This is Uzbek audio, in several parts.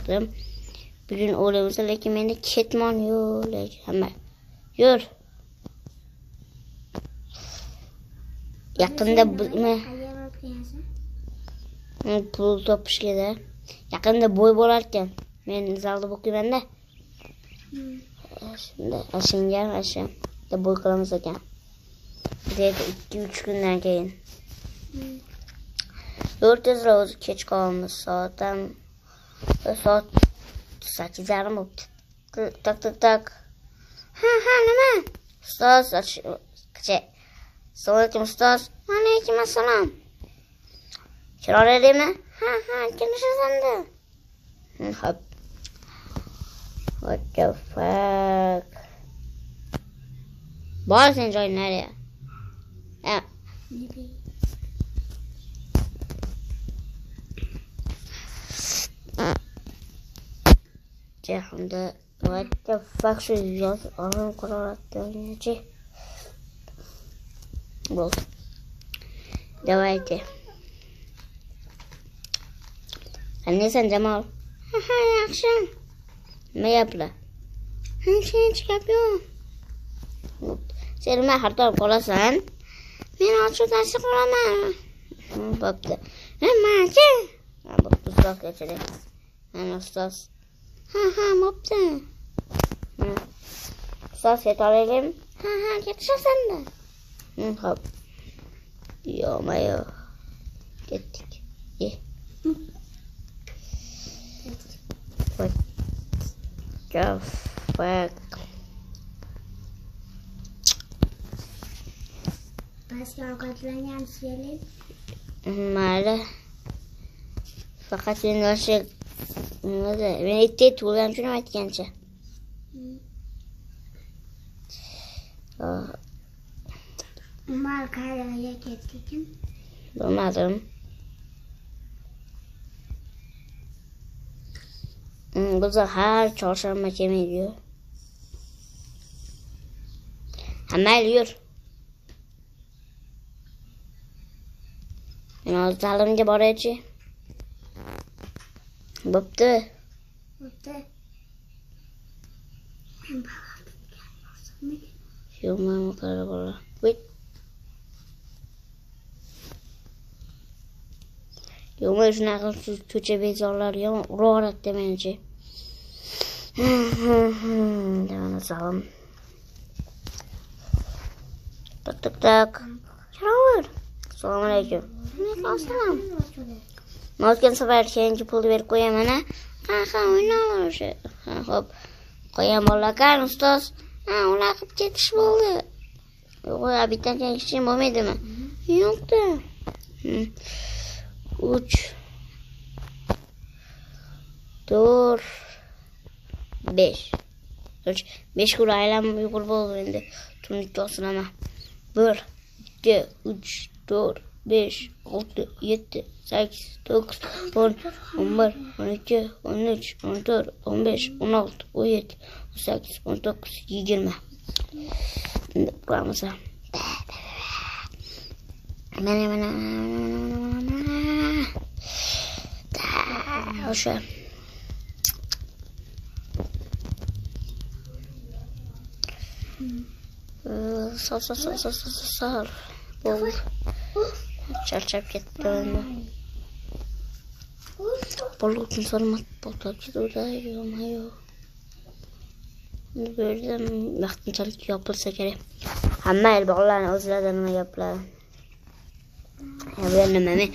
oldim. Bugun o'lamiz, lekin menda ketmon yo'q, lekin hamma. Yur. Yaqinda pul topishga-da. Yaqinda bo'y bo'lar ekan. Men zalda o'qiyman-da. Shunda ashingan da bo'y qilamiz ekan. Deydi 2-3 kundan keyin. Yur tezroq, o'zi kech qolamiz. Soat 8:30 bo'libdi. Tak. Ha, nima? Ustoz, assalomu alaykum ustoz. Alaykum assalom. Chiroyli edimi? Ha, kelishasan-da. Hop. What the fuck? Bor sen joying nereye? Ha. Cehimde what the fuck şu yoz ağım kuralatlarınca. Bol. Давайте. Annesan Cemal. Ha, yaxshi. Nima yapla? Hech yapıyorum. Sen nima hartolib qolasan? Men ochiq darsi qolaman. Bo'pti. Nimachi? Bu ustoz kechadi. Ana ustoz. Ha, bo'pti. Ustoz ketaverim. Ha, ketishasan-da. Hop. Yo-mayo. Ketdik. Ye. What the fuck? Başka ovqatlangan suyalik? Mayli. Faqat endi o'sha men aytib turgan uchun aytgancha. Mal qayerga ketding? Bilmadim. Biza har chorshanba kelmaydi. Mayli yur. Men hozir ta'limga boraychi. Bo'pti. Yo'q, men qarab qo'yar. Wait. Yo'q, men shunaqa ko'cha bezorlar yomon uravratdi menchi. Davana salom. Tak. Chiroq. Assalomu alaykum. Assalom. O'tgan safar keyingi pulni berib qo'yaman a. Ha, o'ynayver o'sha. Xo'p. Qo'yam bolalar, ustoz. Ular qilib ketish bo'ldi. Yo'q, bittadan kechishim bo'lmaydimi? Yo'q-da. 3 4 5 5 kun aylanib yuqur bo'ldi endi. Tunni to'sinaman. 1 2 3 4 5 6 7 8 9 10 11 12 13 14 15 16 17 18 19 20. Vamos a o'sha sal bo'ldi. Charchab ketdim. Bo'lgan solmat bo'ldi. Yo'q. Bu yerda vaqtinchalik yopilsa kerak. Hamma bog'larni o'zlarida nima gaplar. Bu nima men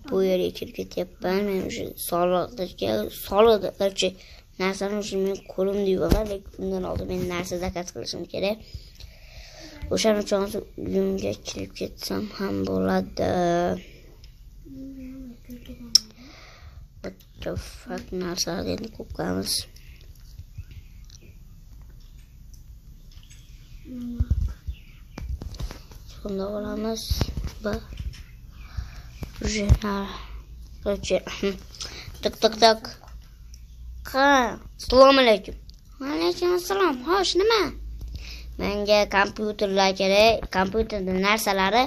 bu yerga kirib ketyapman. Men o'sha soliqdachi narsani o'sha men qo'lim deyman, lekin undan oldin men narsa zakaz qilishim kerak. O'shaning uchun uyimga kirib ketsam ham bo'ladi. What the fuck narsalar endi ko'pamiz. Shunda bo'lamiz. Tak. Assalomu alaykum. Alaykum assalom. Xo'sh, nima? Menga kompyuterlar kerak. Kompyuterda narsalari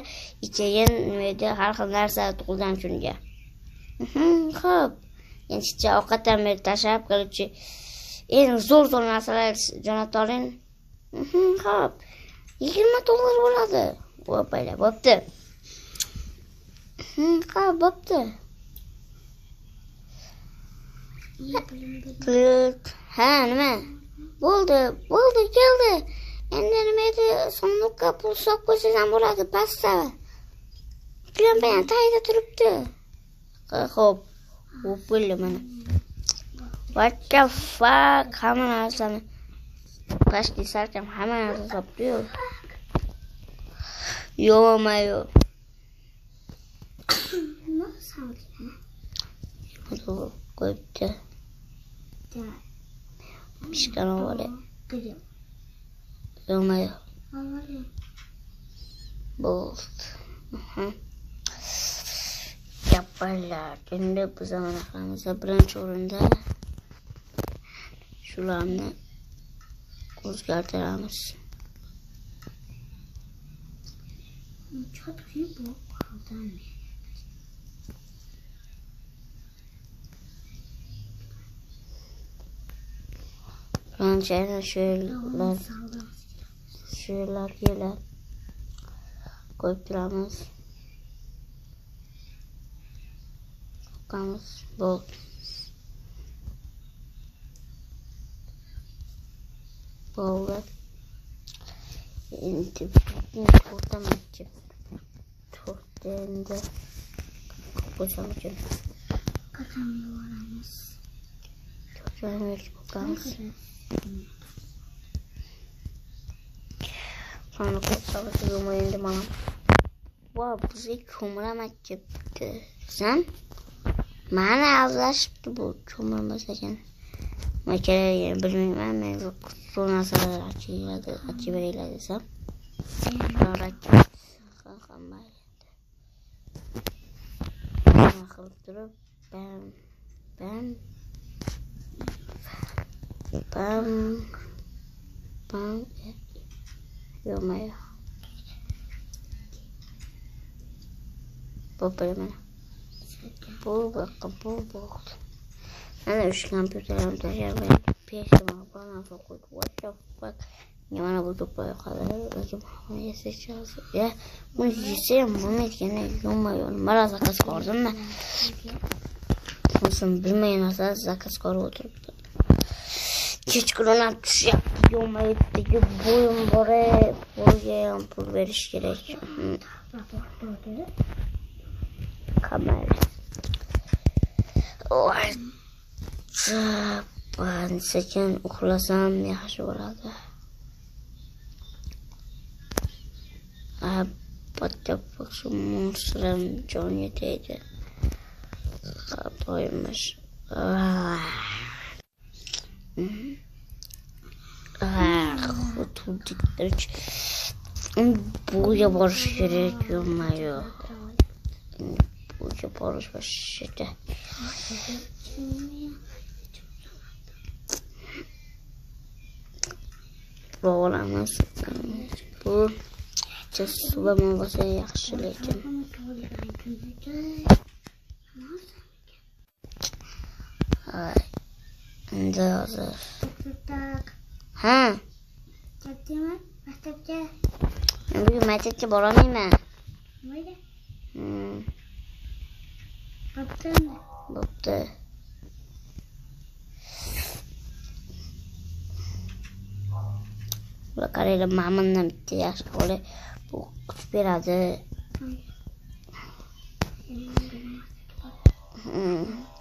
ichiga har xil narsa tug'ilgan shunga. Xo'p. Yanchicha ovqatdan beri tashlab qiluvchi eng zo'r narsalar jo'natib oling. Xo'p. $20 bo'ladi. Bo'payla, bo'pti. Xo'p, bo'pti. Ha, nima? Bo'ldi, keldi. Endi nima edi? Sanduqqa pul solib qo'ysangiz ham bo'ladi, pastda. Pulim bilan tayda turibdi. Xo'p, bo'ldi mana. What the fuck? Hamma narsani pastga salkam hamma narsa solibdi-yu. Yo-mayo. Nima soldi? Qo'yibdi. Pishgan ovora. Yo-mayo. Bo'ldi. Yapaylar. Endi biz mana qilamiz. Birinchi o'rinda shularni o'zgartiramiz. Birinchi shularga qo'yib turamiz. Qo'yamiz. Bo'ldi. Bo'ldi. Endi to'rtta endi qo'sham uchun. Qachonga boramiz? Qo'yamiz. Sonra qo'yib endi mana. Voy, bizga ko'miramak ketdi. Sen mana azlashibdi bu ko'mirmas ekan. Nima kerak bilmayman, men zo'r narsalar ochib beringlar desam. Hamma qilib turib, bam. Yo-mayo. Bo'payman. Bu bo'ldi. Mana 3 kompyuterlarni tashlab peshima bana qo'yib. What the fuck? Mana bu to'pay qoladi. Ya, buni yesam bo'lmaydi, yo-mayo. Mana zakaz qordimmi? O'zim bilmagan narsa zakaz qilib o'tiribdi. Kechqurun tushyapti, yo-mayo, bo'yim borib, bo'yga ham pul berish kerak. Kamera. Voy. Ben sekin uxlasam yaxshi bo'ladi. Patapaq shu monstram jon yetaydi. To'ymish. Buga borish kerak, yo-mayo. Buga borish bashida. Bo'lamiz. Bu suva bo'lsa yaxshi lekin. Endi hozir. Ha. Ketdingmi? Maktabga? Men bugun maktabga borolmayman. Nega? Bo'pti. Bu qaraylar ma'mundan bitta yaxshi qo'li bu kuch beradi.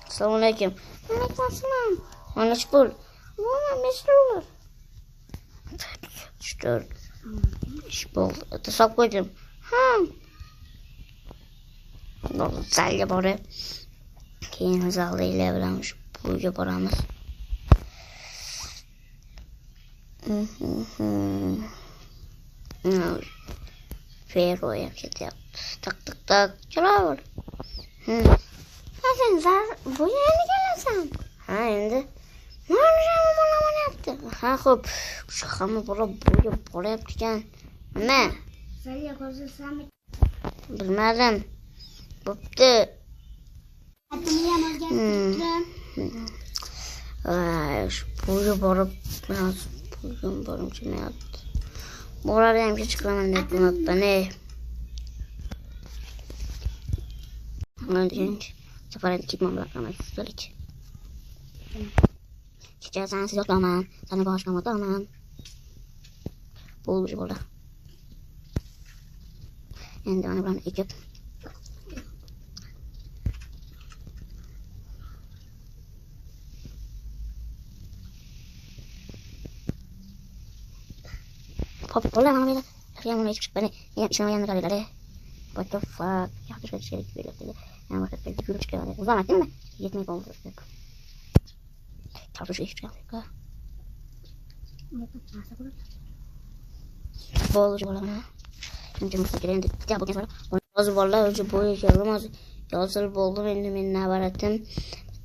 Assalomu alaykum. Alaykum assalom. Mana shu pul. Mana $5. Shtur. Ish bo'ldi. Tashlab qo'ydim. Ha. Zalga borib. Keyin zaldagilar bilan shu pulga boramiz. Fero'ya ketyapti. Tak. Chiravur. Sen bu yerga kelasan. Ha, endi. Mana yapti. Ha, xo'p. Shu hamma bola bo'yga boryapti ekan. Nima? Zalga qo'shilsam? Bilmadim. Bo'pti. Buga borib, bugun borimcha mayapti. Boradi ham kech qilaman deb unutmang. Mana safar ketmam bilan qilamiz. Kecha sen siz yo'qlaman, seni boshqa o'taman. Bo'ldi. Endi mana bilan ekib Pop, hola, mamma mia. Abbiamo un bene. Io sono andando a vedere. What the fuck? Ja, das ist schwierig. Ja, aber das ist wirklich schwierig. Was macht denn? Jetzt mir kommt das. Das ist schwierig. Bol bola. Şimdi mutlaka kitap okuyorum. Bazı vallahi önce boya yaramaz. Yazılı oldu benim ne varatım.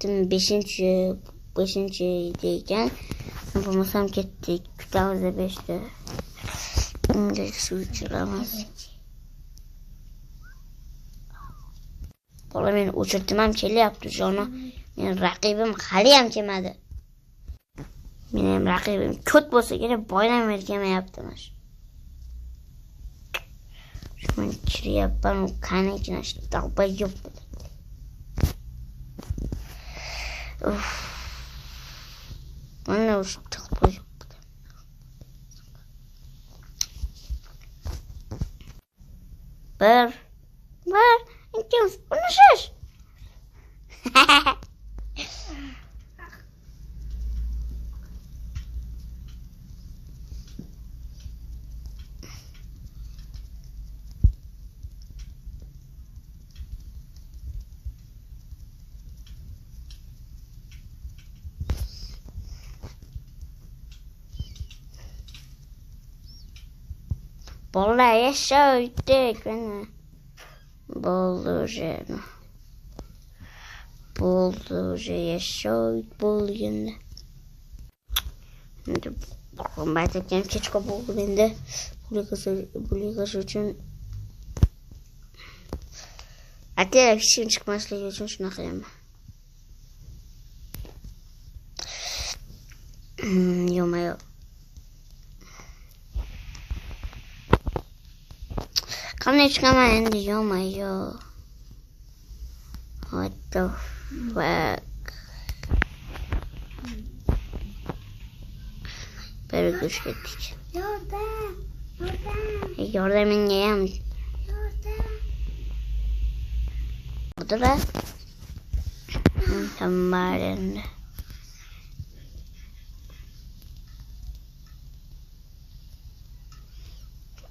Tüm 5'deyken yapmasam kettik. Kitabı da 5'te. Şimdi su içilemez. Bola men uçurtdim ham kelyapti joni. Men raqibim hali ham kelmadi. Mening raqibim ko't bo'lsa kerak, boydan beri kelmayapti mana. Shuni kiryapman, qani kinashni tavba yo'q. Mana o'sha tavba yo'q. Bir, ikimiz konuşuyoruz. Vallahi yaşadık beni. Bulduca yaşadık bulduğunda. Şimdi bakalım ben tekrar keçko buldu bende. Bulikası için. Hatta bir şey çıkmasıyla için şuna koyayım. Yok. Kamera çıkamam endi yo. What the fuck? Böyle güç gittik. Yordamın neyem? Burada da. Tamam elinde.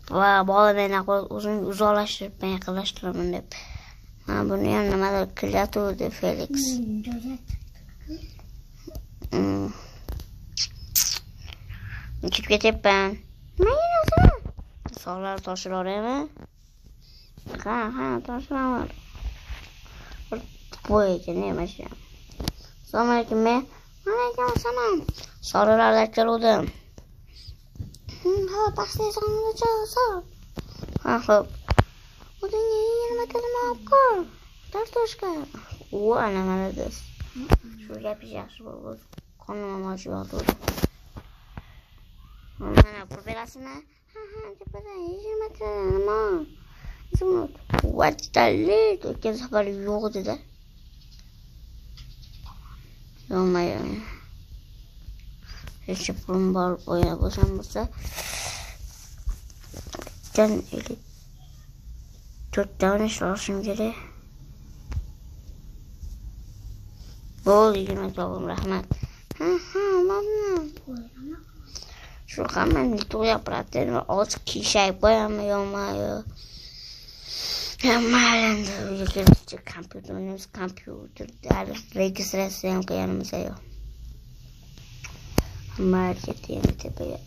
Va bola beni uzoqlashtirib ben yaqinlashtiraman deb. Mana buni ham nimadir qilyapti Felix. Chiqib ketyapman. Nima sog'lar toshiraverami? Ha, toshiraman. Qo'yga nima shu? Assalomu alaykum. Alaykum assalom. Sog'larga keldim. Ha, pastay sonunda çalsın. Ha, hop. O da niye bakalım abla? Tartışka. O anlamadı kız. Şöyle yapacağız bu. Konuma acıyor dur. Ana bu belasına. Ha, tepeden 20 metre ama. Zımut. What the hell? Kim sefer yok dedi. Olmuyor. Hiç yapım var oyuna boşanmışsa. Ben öyle 4 tane çalışım geri. Bol yemek oğlum rahmet. Ha mamnun. Şu kamen tu yapraktın ve az kişi boyamıyor. Hemen de yükseltici kompüter registrasyon koyalım sayıyor. Market yeni tepeye.